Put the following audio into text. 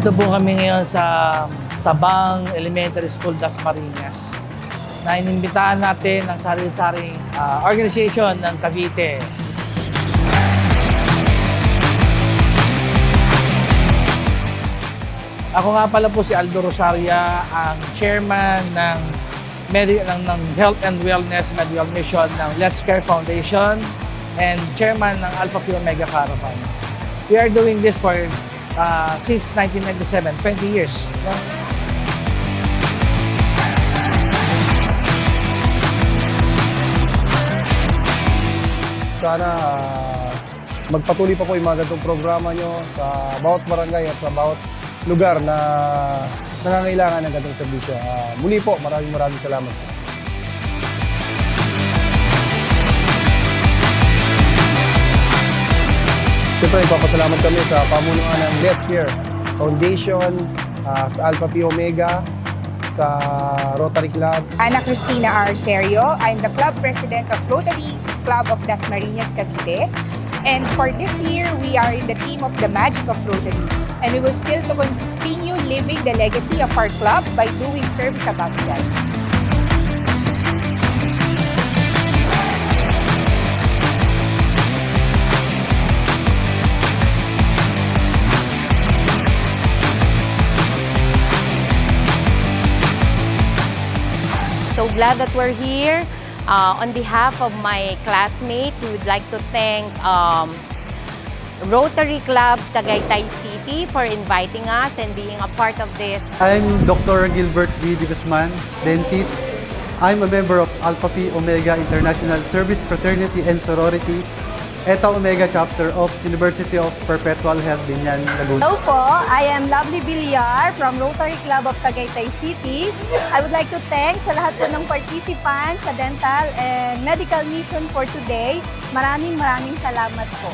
Ito po kami ngayon sa Sabang Elementary School, Dasmariñas, na inimbitahan natin ng sari-saring organization ng Cavite. Ako nga pala po si Aldo Rosaria, ang chairman ng Health and Wellness Medical Mission ng Let's Care Foundation and chairman ng Alpha Phi Omega Caravan. We are doing this for since 1997, 20 years. Sana magpatuloy pa po yung mga ganitong programa nyo sa bawat barangay at sa bawat lugar na nangangailangan ng ganitong serbisyo. Muli po, maraming salamat po. Siyempre, ipapasalamat kami sa pamunuan ng Let's Care Foundation, sa Alpha Phi Omega, sa Rotary Club. Ana Cristina R. Serio. I'm the club president of Rotary Club of Dasmariñas, Cavite. And for this year, we are in the team of the Magic of Rotary. And we will still to continue living the legacy of our club by doing service above self. So glad that we're here. On behalf of my classmates, we would like to thank Rotary Club Tagaytay City for inviting us and being a part of this. I'm Dr. Gilbert B. De Guzman, dentist. I'm a member of Alpha Phi Omega International Service Fraternity and Sorority, Eta Omega Chapter of University of Perpetual Health, Binyan, Laguna. Hello po, I am Lovely Villar from Rotary Club of Tagaytay City. I would like to thank sa lahat po ng participants sa dental and medical mission for today. Maraming salamat po.